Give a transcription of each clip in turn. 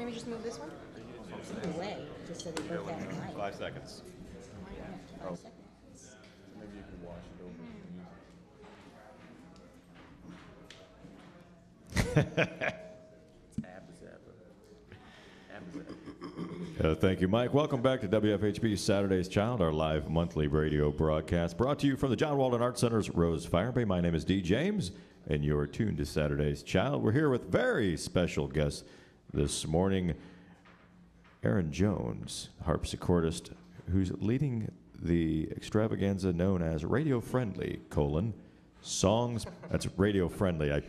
Can we just move this one? No way. Just so they both have the mic. 5 seconds. 5 seconds. Maybe you can wash it over. Thank you, Mike. Welcome back to WFHB Saturday's Child, our live monthly radio broadcast, brought to you from the John Walden Art Center's Rose Fire Bay. My name is D. James, and you're tuned to Saturday's Child. We're here with very special guests this morning. Aaron Jones, harpsichordist, who's leading the extravaganza known as Radio Friendly, songs. That's Radio Friendly.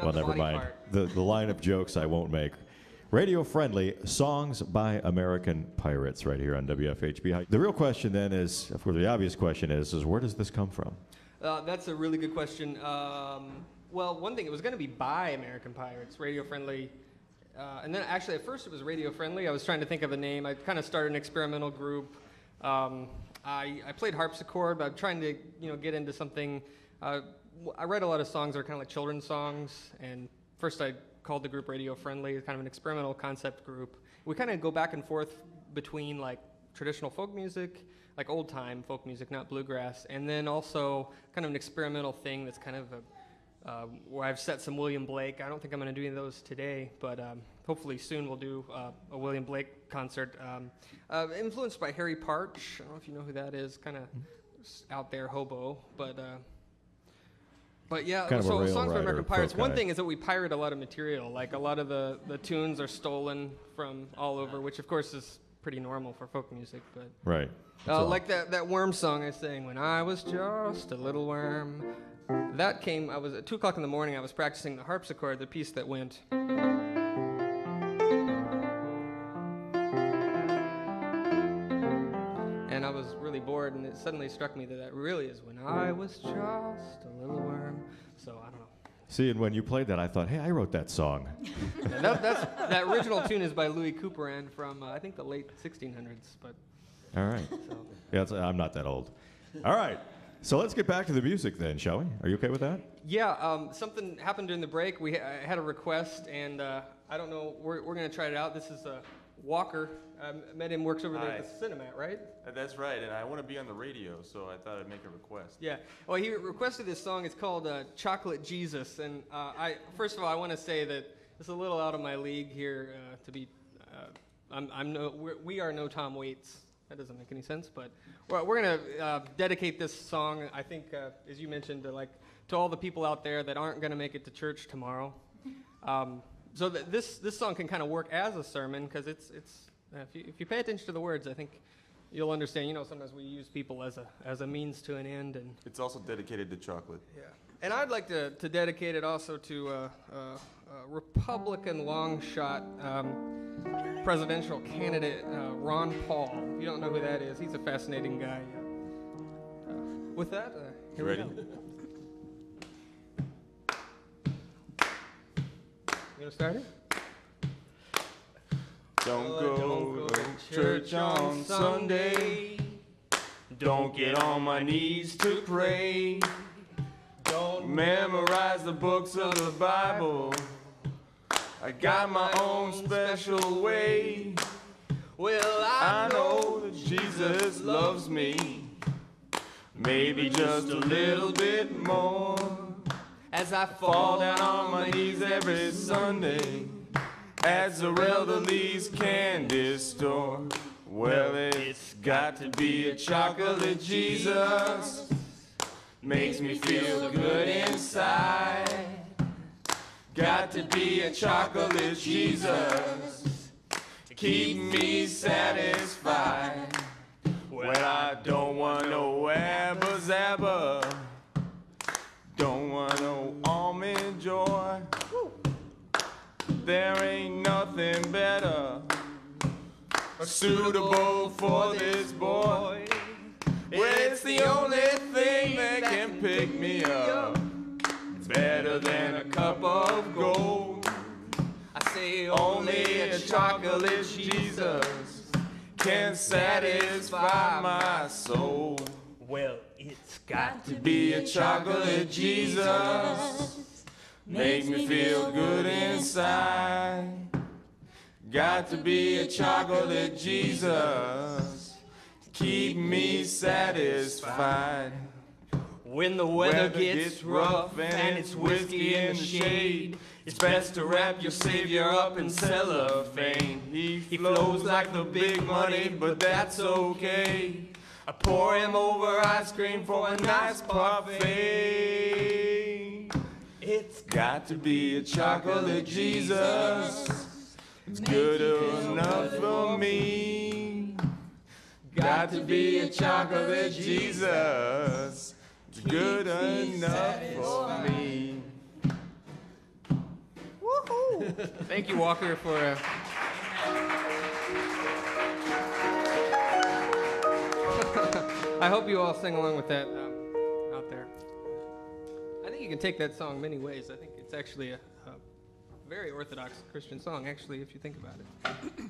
Well, never mind. The line of jokes I won't make. Radio Friendly, Songs by American Pirates, right here on WFHB. The real question then is, of course, the obvious question is where does this come from? That's a really good question. Well, one thing, it was going to be by American Pirates, Radio Friendly. And then actually at first it was Radio Friendly. I was trying to think of a name. I kind of started an experimental group. I played harpsichord, but I'm trying to get into something. I write a lot of songs that are kind of like children's songs. And first I called the group Radio Friendly, kind of an experimental concept group. We kind of go back and forth between like traditional folk music, like old time folk music, not bluegrass, and then also kind of an experimental thing that's kind of where I've set some William Blake. I don't think I'm going to do any of those today, but hopefully soon we'll do a William Blake concert. Influenced by Harry Partch. I don't know if you know who that is, kind of out there hobo, But yeah, kind so of Songs by American Pirates, one guy. thing is that we pirate a lot of material. Like a lot of the tunes are stolen from all over, which of course is pretty normal for folk music. But Right. like that worm song I sang, when I was just a little worm. That came, I was at 2 o'clock in the morning, I was practicing the harpsichord, the piece that went. And I was really bored, and it suddenly struck me that really is when I was just a little worm. So I don't know. See, and when you played that, I thought, hey, I wrote that song. And that original tune is by Louis Couperin from I think the late 1600s. But All right. so. Yeah, I'm not that old. All right. So let's get back to the music then, shall we? Are you okay with that? Yeah, something happened during the break. I had a request, and I don't know. We're going to try it out. This is Walker. I met him, works over there at the Cinemat, right? That's right, and I want to be on the radio, so I thought I'd make a request. Yeah. Well, he requested this song. It's called Chocolate Jesus, and first of all, I want to say that it's a little out of my league here to be. We are no Tom Waits. That doesn't make any sense, but we're going to dedicate this song, I think, as you mentioned, to all the people out there that aren't going to make it to church tomorrow. So this song can kind of work as a sermon, because it's if you pay attention to the words, I think you'll understand. Sometimes we use people as a means to an end, and It's also dedicated to chocolate. yeah. And I'd like to dedicate it also to a Republican long shot presidential candidate, Ron Paul. If you don't know who that is, he's a fascinating guy. With that, here You ready? we go. You gonna start it? Don't go to church on Sunday. Don't get on my knees to pray. Don't memorize the books of the Bible. I got my own special way. Well, I know that Jesus loves me. Maybe just a little bit more. As I fall down on my knees every Sunday at Zarelda Lee's candy store. Well, it's got to be a chocolate Jesus. Makes me feel good inside. Got to be a chocolate Jesus. Keep me satisfied. Well, I don't want no Abba Zaba. Don't want no almond joy. There ain't nothing better suitable for this boy. Well, it's the only thing that can pick me up. It's better than a cup of gold. I say only a chocolate Jesus can satisfy my soul. Well, it's got to be a chocolate Jesus. Makes me feel good inside. Got to be a chocolate Jesus. Keep me satisfied. When the weather gets rough and it's whiskey in the shade, it's best to wrap your savior up in cellophane. He flows like the big money, but that's okay. I pour him over ice cream for a nice parfait. It's Got to be a chocolate Jesus. It's good enough for me. Got to be a chocolate Jesus. It's good enough for me. Woohoo! Thank you, Walker, for I hope you all sing along with that out there. I think you can take that song many ways. I think it's actually a very orthodox Christian song, actually, if you think about it.